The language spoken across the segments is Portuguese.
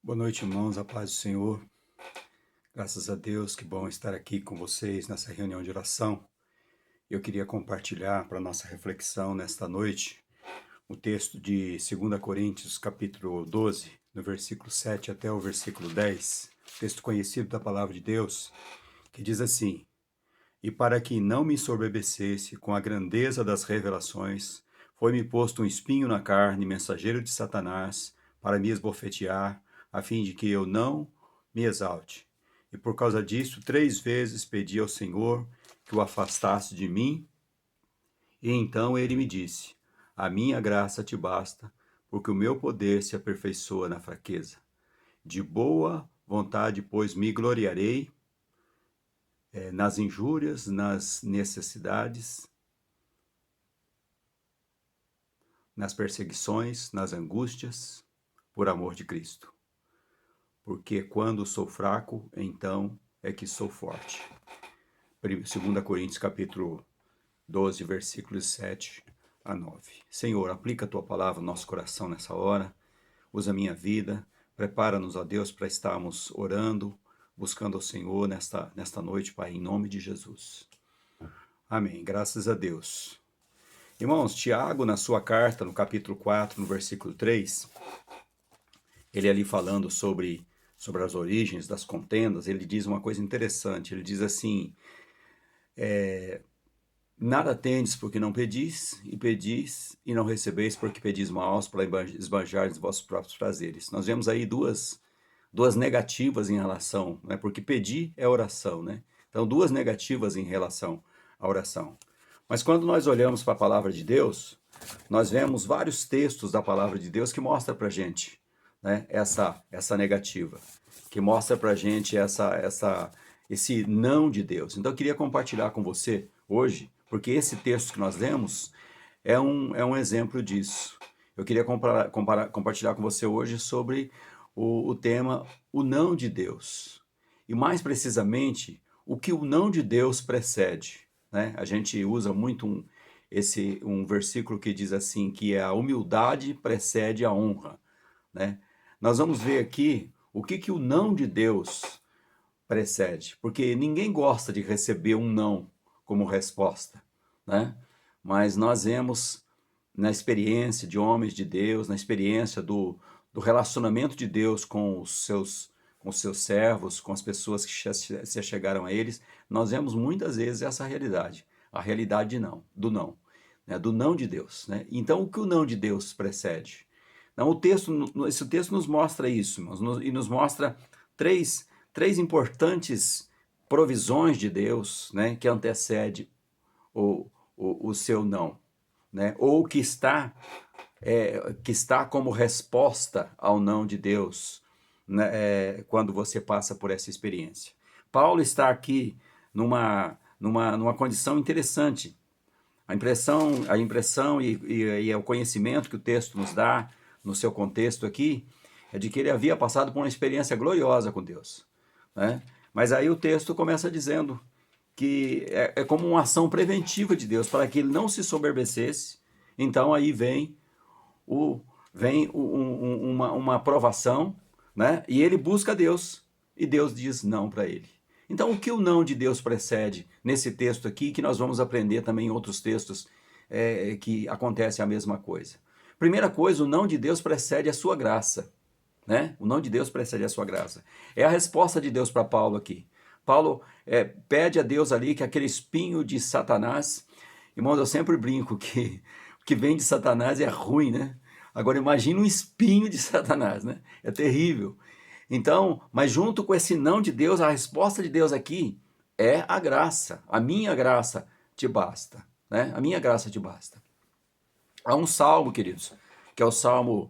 Boa noite, irmãos, a paz do Senhor. Graças a Deus, que bom estar aqui com vocês nessa reunião de oração. Eu queria compartilhar para nossa reflexão nesta noite o texto de 2 Coríntios, capítulo 12, no versículo 7 até o versículo 10, texto conhecido da palavra de Deus, que diz assim: E para que não me ensoberbecesse com a grandeza das revelações, foi-me posto um espinho na carne, mensageiro de Satanás, para me esbofetear, a fim de que eu não me exalte. E por causa disso, 3 vezes pedi ao Senhor que o afastasse de mim, e então ele me disse: A minha graça te basta, porque o meu poder se aperfeiçoa na fraqueza. De boa vontade, pois, me gloriarei nas injúrias, nas necessidades, nas perseguições, nas angústias, por amor de Cristo. Porque quando sou fraco, então é que sou forte. 2 Coríntios capítulo 12, versículos 7 a 9. Senhor, aplica a tua palavra no nosso coração nessa hora, usa a minha vida, prepara-nos, ó Deus, para estarmos orando, buscando ao Senhor nesta noite, Pai, em nome de Jesus. Amém. Graças a Deus. Irmãos, Tiago, na sua carta, no capítulo 4, no versículo 3, ele ali falando sobre as origens das contendas, ele diz uma coisa interessante, ele diz assim: nada tendes porque não pedis e não recebeis porque pedis maus para esbanjar os vossos próprios prazeres. Nós vemos aí duas negativas em relação, né? Porque pedir é oração, né? Então, duas negativas em relação à oração. Mas quando nós olhamos para a palavra de Deus, nós vemos vários textos da palavra de Deus que mostram para a gente, né, essa negativa, que mostra para a gente esse não de Deus. Então eu queria compartilhar com você hoje, porque esse texto que nós lemos é um exemplo disso. Eu queria compartilhar com você hoje sobre o tema o não de Deus. E mais precisamente, o que o não de Deus precede, né? A gente usa muito um versículo que diz assim, que a humildade precede a honra, né? Nós vamos ver aqui o que o não de Deus precede, porque ninguém gosta de receber um não como resposta, né? Mas nós vemos na experiência de homens de Deus, na experiência do relacionamento de Deus com os seus servos, com as pessoas que se chegaram a eles, nós vemos muitas vezes essa realidade, a realidade do não, né? Do não de Deus, né? Então, o que o não de Deus precede? Não, esse texto nos mostra isso, e nos mostra três importantes provisões de Deus, né, que antecede o seu não, né, ou que está como resposta ao não de Deus, né, quando você passa por essa experiência. Paulo está aqui numa condição interessante. A impressão e o conhecimento que o texto nos dá, no seu contexto aqui, é de que ele havia passado por uma experiência gloriosa com Deus, né? Mas aí o texto começa dizendo que é como uma ação preventiva de Deus, para que ele não se soberbecesse. Então aí o, uma aprovação, né? E ele busca Deus, e Deus diz não para ele. Então, o que o não de Deus precede nesse texto aqui, que nós vamos aprender também em outros textos que acontece a mesma coisa? Primeira coisa, o não de Deus precede a sua graça, né? O não de Deus precede a sua graça. É a resposta de Deus para Paulo aqui. Paulo pede a Deus ali que aquele espinho de Satanás, irmãos, eu sempre brinco que o que vem de Satanás é ruim, né? Agora imagina um espinho de Satanás, né? É terrível. Então, mas junto com esse não de Deus, a resposta de Deus aqui é a graça. A minha graça te basta, né? A minha graça te basta. Há um salmo, queridos, que é o Salmo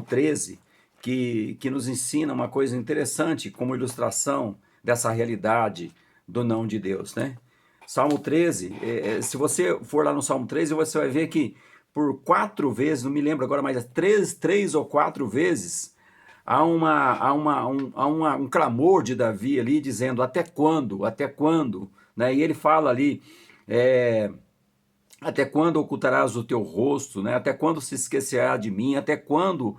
13, que nos ensina uma coisa interessante como ilustração dessa realidade do não de Deus, né? Salmo 13, se você for lá no Salmo 13, você vai ver que por 4 vezes, não me lembro agora, mas três ou 4 vezes, há um clamor de Davi ali dizendo até quando, né? E ele fala ali, até quando ocultarás o teu rosto, né? Até quando se esquecerá de mim, até quando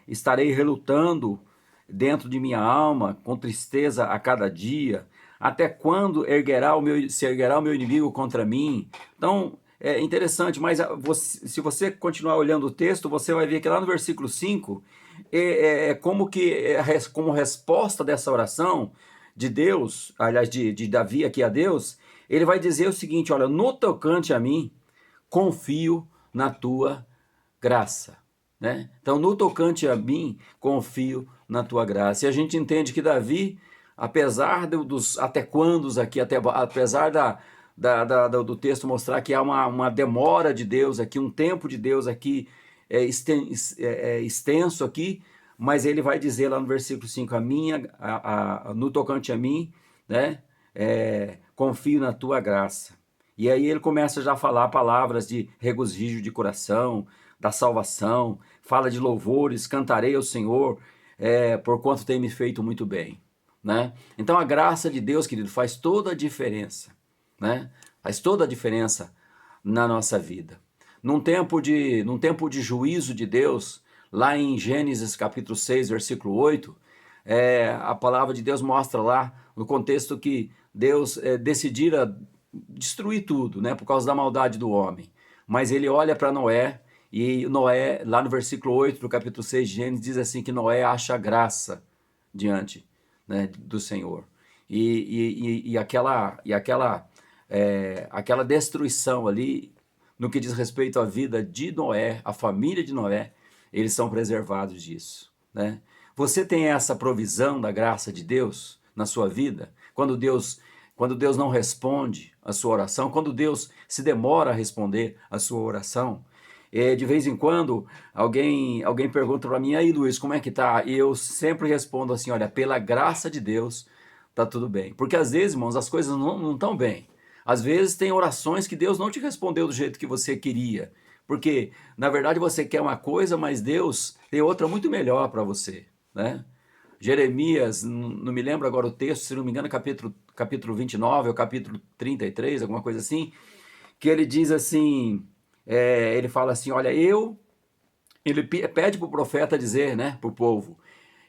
estarei relutando dentro de minha alma, com tristeza a cada dia? Até quando se erguerá o meu inimigo contra mim? Então, é interessante, mas se você continuar olhando o texto, você vai ver que lá no versículo 5, como que, como resposta dessa oração de Deus, aliás, de Davi aqui a Deus, ele vai dizer o seguinte: olha, no tocante a mim, confio na tua graça, né? Então, no tocante a mim, confio na tua graça. E a gente entende que Davi, apesar dos até quandos aqui, apesar do texto mostrar que há uma demora de Deus aqui, um tempo de Deus aqui extenso aqui, mas ele vai dizer lá no versículo 5, no tocante a mim, né? Confio na tua graça. E aí ele começa já a falar palavras de regozijo de coração, da salvação, fala de louvores, cantarei ao Senhor, por quanto tem me feito muito bem, né? Então a graça de Deus, querido, faz toda a diferença, né? Faz toda a diferença na nossa vida. Num tempo de juízo de Deus, lá em Gênesis capítulo 6, versículo 8, a palavra de Deus mostra lá, no contexto que Deus decidira destruir tudo, né, por causa da maldade do homem. Mas ele olha para Noé, e Noé, lá no versículo 8 do capítulo 6 de Gênesis, diz assim que Noé acha graça diante, né, do Senhor. Aquela destruição ali, no que diz respeito à vida de Noé, a família de Noé, eles são preservados disso, né? Você tem essa provisão da graça de Deus na sua vida? Quando Deus não responde a sua oração, quando Deus se demora a responder a sua oração, de vez em quando alguém pergunta para mim: aí Luiz, como é que tá? E eu sempre respondo assim: olha, pela graça de Deus tá tudo bem. Porque às vezes, irmãos, as coisas não estão bem. Às vezes tem orações que Deus não te respondeu do jeito que você queria. Porque, na verdade, você quer uma coisa, mas Deus tem outra muito melhor para você, né? Jeremias, não me lembro agora o texto, se não me engano, capítulo 29 ou capítulo 33, alguma coisa assim, que ele diz assim, ele fala assim, olha, ele pede para o profeta dizer, né, para o povo: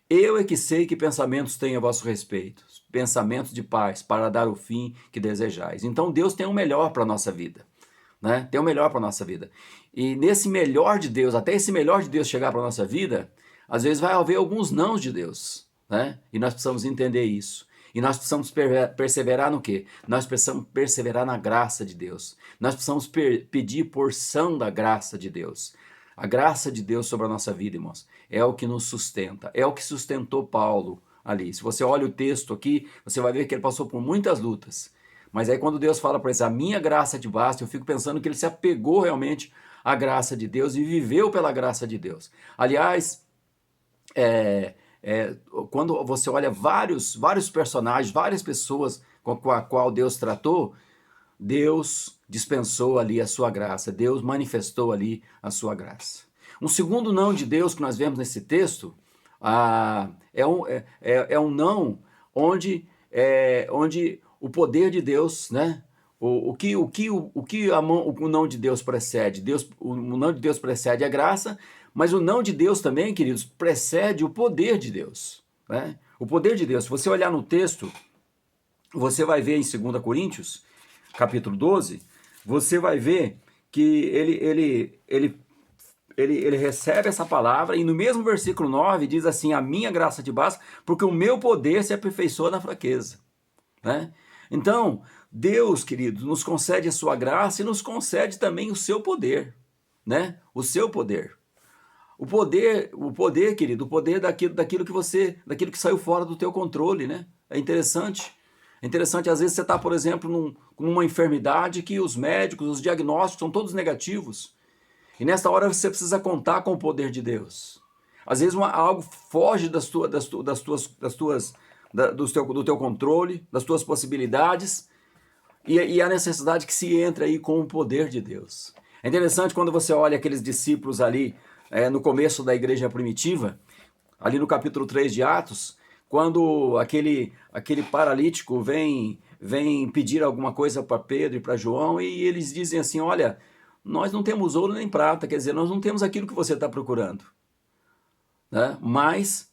eu é que sei que pensamentos tenho a vosso respeito, pensamentos de paz, para dar o fim que desejais. Então Deus tem o melhor para a nossa vida, né? Tem o melhor para a nossa vida. E nesse melhor de Deus, até esse melhor de Deus chegar para a nossa vida, às vezes vai haver alguns nãos de Deus, né? E nós precisamos entender isso. E nós precisamos perseverar no quê? Nós precisamos perseverar na graça de Deus. Nós precisamos pedir porção da graça de Deus. A graça de Deus sobre a nossa vida, irmãos, é o que nos sustenta. É o que sustentou Paulo ali. Se você olha o texto aqui, você vai ver que ele passou por muitas lutas. Mas aí quando Deus fala para ele: a minha graça te basta, eu fico pensando que ele se apegou realmente à graça de Deus e viveu pela graça de Deus. Aliás, quando você olha vários personagens, várias pessoas com a qual Deus tratou, Deus dispensou ali a sua graça, Deus manifestou ali a sua graça. Um segundo não de Deus que nós vemos nesse texto é um não onde o poder de Deus, né? O não de Deus precede? O não de Deus precede a graça, mas o não de Deus também, queridos, precede o poder de Deus, né? O poder de Deus. Se você olhar no texto, você vai ver em 2 Coríntios, capítulo 12, você vai ver que ele recebe essa palavra e no mesmo versículo 9 diz assim: a minha graça te basta, porque o meu poder se aperfeiçoa na fraqueza, né? Então, Deus, querido, nos concede a sua graça e nos concede também o seu poder, né? O seu poder. O poder, querido, o poder daquilo que saiu fora do teu controle, né? É interessante. É interessante, às vezes você está, por exemplo, numa enfermidade que os médicos, os diagnósticos são todos negativos. E nessa hora você precisa contar com o poder de Deus. Às vezes algo foge do teu controle, das tuas possibilidades, e a necessidade que se entre aí com o poder de Deus. É interessante quando você olha aqueles discípulos ali, no começo da igreja primitiva, ali no capítulo 3 de Atos, quando aquele paralítico vem pedir alguma coisa para Pedro e para João, e eles dizem assim: olha, nós não temos ouro nem prata, quer dizer, nós não temos aquilo que você está procurando. né? Mas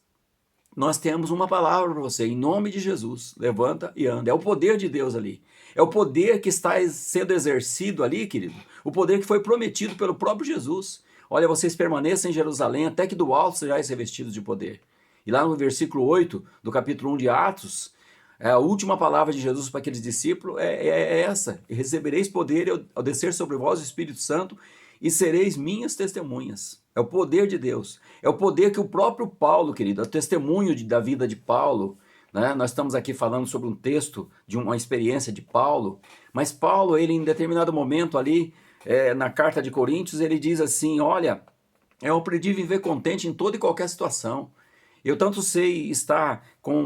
nós temos uma palavra para você, em nome de Jesus, levanta e anda. É o poder de Deus ali. É o poder que está sendo exercido ali, querido. O poder que foi prometido pelo próprio Jesus. Olha, vocês permaneçam em Jerusalém até que do alto sejais revestidos de poder. E lá no versículo 8 do capítulo 1 de Atos, a última palavra de Jesus para aqueles discípulos é essa: recebereis poder ao descer sobre vós o Espírito Santo e sereis minhas testemunhas. É o poder de Deus. É o poder que o próprio Paulo, querido, é o testemunho da vida de Paulo, né? Nós estamos aqui falando sobre um texto de uma experiência de Paulo, mas Paulo, ele em determinado momento ali, na carta de Coríntios, ele diz assim: olha, eu aprendi a viver contente em toda e qualquer situação. Eu tanto sei estar com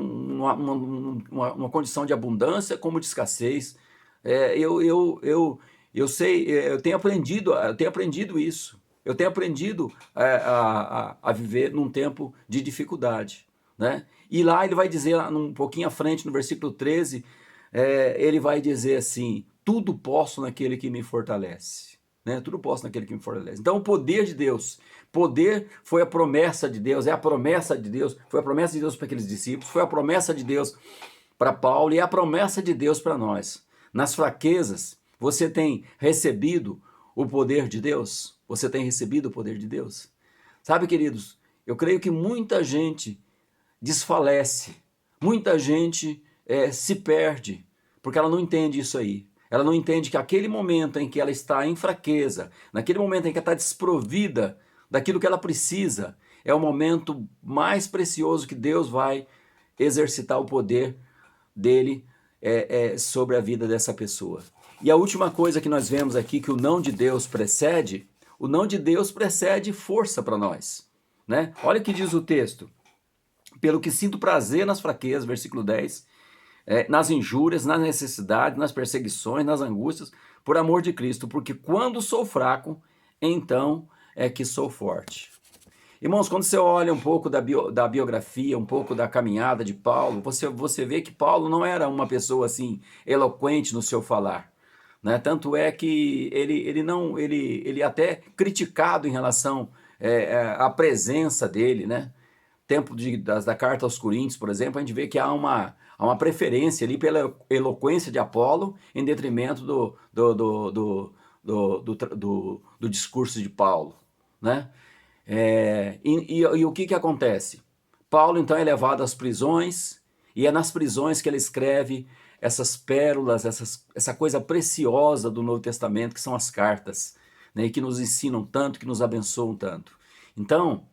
uma condição de abundância como de escassez. É, eu sei, eu tenho aprendido isso. Eu tenho aprendido a viver num tempo de dificuldade, né? E lá ele vai dizer, um pouquinho à frente, no versículo 13, ele vai dizer assim: tudo posso naquele que me fortalece. Né? Tudo posso naquele que me fortalece. Então o poder de Deus, poder foi a promessa de Deus, é a promessa de Deus, foi a promessa de Deus para aqueles discípulos, foi a promessa de Deus para Paulo e é a promessa de Deus para nós. Nas fraquezas, você tem recebido o poder de Deus? Você tem recebido o poder de Deus? Sabe, queridos, eu creio que muita gente desfalece, muita gente se perde, porque ela não entende isso aí. Ela não entende que aquele momento em que ela está em fraqueza, naquele momento em que ela está desprovida daquilo que ela precisa, é o momento mais precioso que Deus vai exercitar o poder dele sobre a vida dessa pessoa. E a última coisa que nós vemos aqui, que o não de Deus precede, o não de Deus precede força para nós. Né? Olha o que diz o texto: pelo que sinto prazer nas fraquezas, versículo 10, nas injúrias, nas necessidades, nas perseguições, nas angústias, por amor de Cristo, porque quando sou fraco, então é que sou forte. Irmãos, quando você olha um pouco da biografia, um pouco da caminhada de Paulo, você vê que Paulo não era uma pessoa assim eloquente no seu falar. Né? Tanto é que ele até criticado em relação à presença dele, né? Tempo da carta aos Coríntios, por exemplo, a gente vê que há uma preferência ali pela eloquência de Apolo em detrimento do discurso de Paulo, né? E o que acontece? Paulo então é levado às prisões e é nas prisões que ele escreve essas pérolas, essa coisa preciosa do Novo Testamento, que são as cartas, né? E que nos ensinam tanto, que nos abençoam tanto. Então,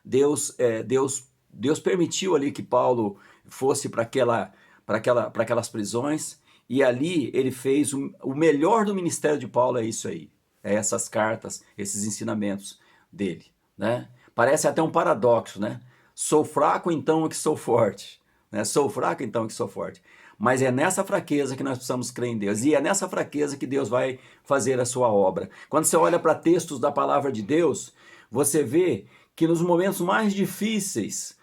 Deus permitiu ali que Paulo fosse para aquelas prisões, e ali ele fez o melhor do ministério de Paulo. É isso aí, essas cartas, esses ensinamentos dele, né? Parece até um paradoxo, né? Sou fraco, então é que sou forte, né? Sou fraco, então é que sou forte. Mas é nessa fraqueza que nós precisamos crer em Deus, e é nessa fraqueza que Deus vai fazer a sua obra. Quando você olha para textos da palavra de Deus, você vê que nos momentos mais difíceis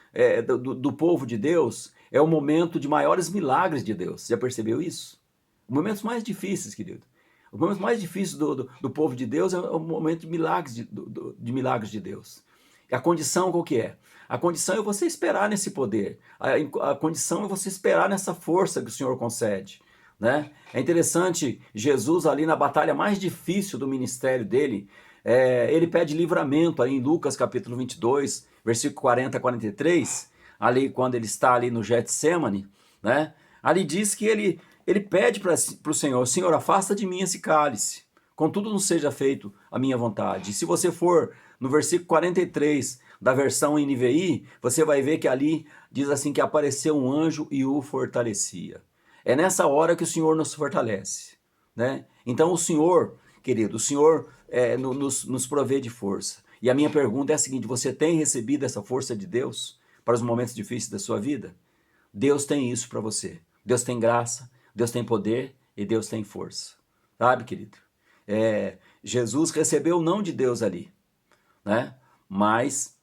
do povo de Deus, é o momento de maiores milagres de Deus. Já percebeu isso? Os momentos mais difíceis, querido. Os momentos mais difíceis do povo de Deus é o momento de milagres de milagres de Deus. E a condição qual que é? A condição é você esperar nesse poder. A condição é você esperar nessa força que o Senhor concede. Né? É interessante, Jesus ali na batalha mais difícil do ministério dele, ele pede livramento aí em Lucas capítulo 22, versículo 40 a 43, ali quando ele está ali no Getsemane, né? Ali diz que ele pede para o Senhor: Senhor, afasta de mim esse cálice, contudo não seja feito a minha vontade. E se você for no versículo 43 da versão NVI, você vai ver que ali diz assim que apareceu um anjo e o fortalecia. É nessa hora que o Senhor nos fortalece, né? Então o Senhor, querido, o Senhor nos provê de força. E a minha pergunta é a seguinte: você tem recebido essa força de Deus para os momentos difíceis da sua vida? Deus tem isso para você. Deus tem graça, Deus tem poder e Deus tem força. Sabe, querido? Jesus recebeu o não de Deus ali, né? Mas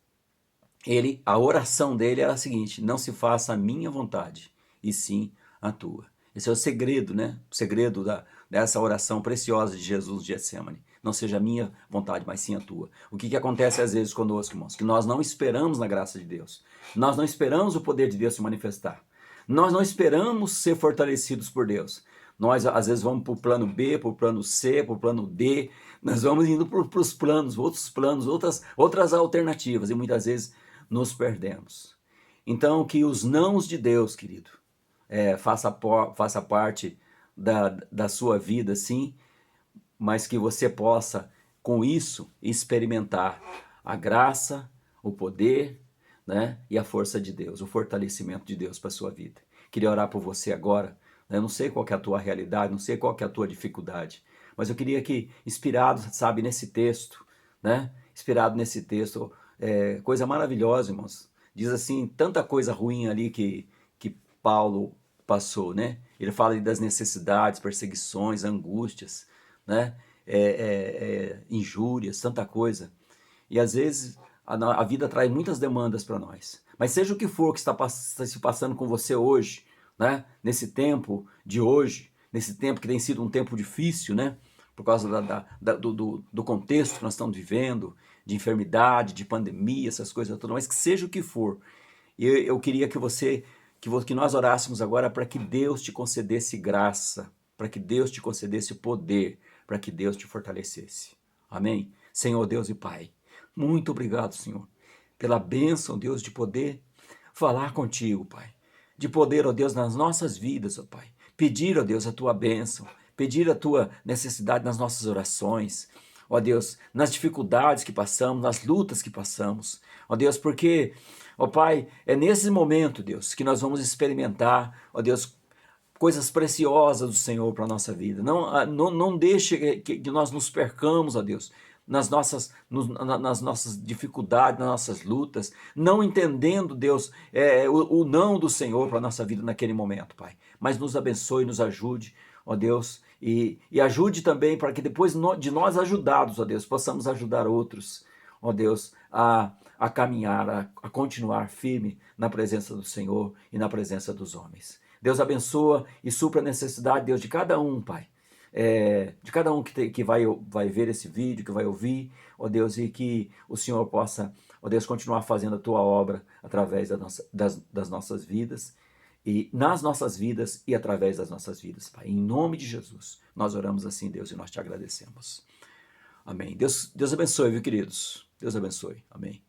a oração dele era a seguinte: não se faça a minha vontade, e sim a tua. Esse é o segredo, né? O segredo dessa oração preciosa de Jesus de Getsemane. não seja a minha vontade, mas sim a tua. O que acontece às vezes conosco, irmãos? Que nós não esperamos na graça de Deus. Nós não esperamos o poder de Deus se manifestar. Nós não esperamos ser fortalecidos por Deus. Nós, às vezes, vamos para o plano B, para o plano C, para o plano D. Nós vamos indo para os planos, outras alternativas. E muitas vezes nos perdemos. Então, que os nãos de Deus, querido, faça parte da sua vida, sim, mas que você possa, com isso, experimentar a graça, o poder, né, e a força de Deus, o fortalecimento de Deus para a sua vida. Queria orar por você agora, né? Eu não sei qual que é a tua realidade, não sei qual que é a tua dificuldade, mas eu queria que, inspirado, sabe, nesse texto, né, inspirado nesse texto, coisa maravilhosa, irmãos, diz assim, tanta coisa ruim ali que Paulo passou, né? Ele fala ali das necessidades, perseguições, angústias, né? Injúrias, tanta coisa. E às vezes a vida traz muitas demandas para nós. Mas seja o que for que está se passando com você hoje, né? Nesse tempo de hoje, nesse tempo que tem sido um tempo difícil, né? Por causa do contexto que nós estamos vivendo, de enfermidade, de pandemia, essas coisas todas, mas que seja o que for. Eu queria que nós orássemos agora para que Deus te concedesse graça, para que Deus te concedesse poder, para que Deus te fortalecesse. Amém? Senhor Deus e Pai, muito obrigado, Senhor, pela bênção, Deus, de poder falar contigo, Pai. De poder, ó Deus, nas nossas vidas, ó Pai. Pedir, ó Deus, a tua bênção, pedir a tua necessidade nas nossas orações, ó Deus, nas dificuldades que passamos, nas lutas que passamos, ó Deus, porque, ó Pai, é nesse momento, Deus, que nós vamos experimentar, ó Deus, coisas preciosas do Senhor para a nossa vida. Não deixe que nós nos percamos, ó Deus, nas nossas dificuldades, nas nossas lutas, não entendendo, Deus, o não do Senhor para a nossa vida naquele momento, Pai. Mas nos abençoe, nos ajude, ó Deus, e ajude também para que depois de nós ajudados, ó Deus, possamos ajudar outros, ó Deus, a caminhar, a continuar firme na presença do Senhor e na presença dos homens. Deus abençoa e supra a necessidade, Deus, de cada um, Pai. De cada um que vai ver esse vídeo, que vai ouvir, ó Deus, e que o Senhor possa, ó Deus, continuar fazendo a Tua obra através das nossas vidas, e nas nossas vidas e através das nossas vidas, Pai. Em nome de Jesus, nós oramos assim, Deus, e nós te agradecemos. Amém. Deus abençoe, viu, queridos? Deus abençoe. Amém.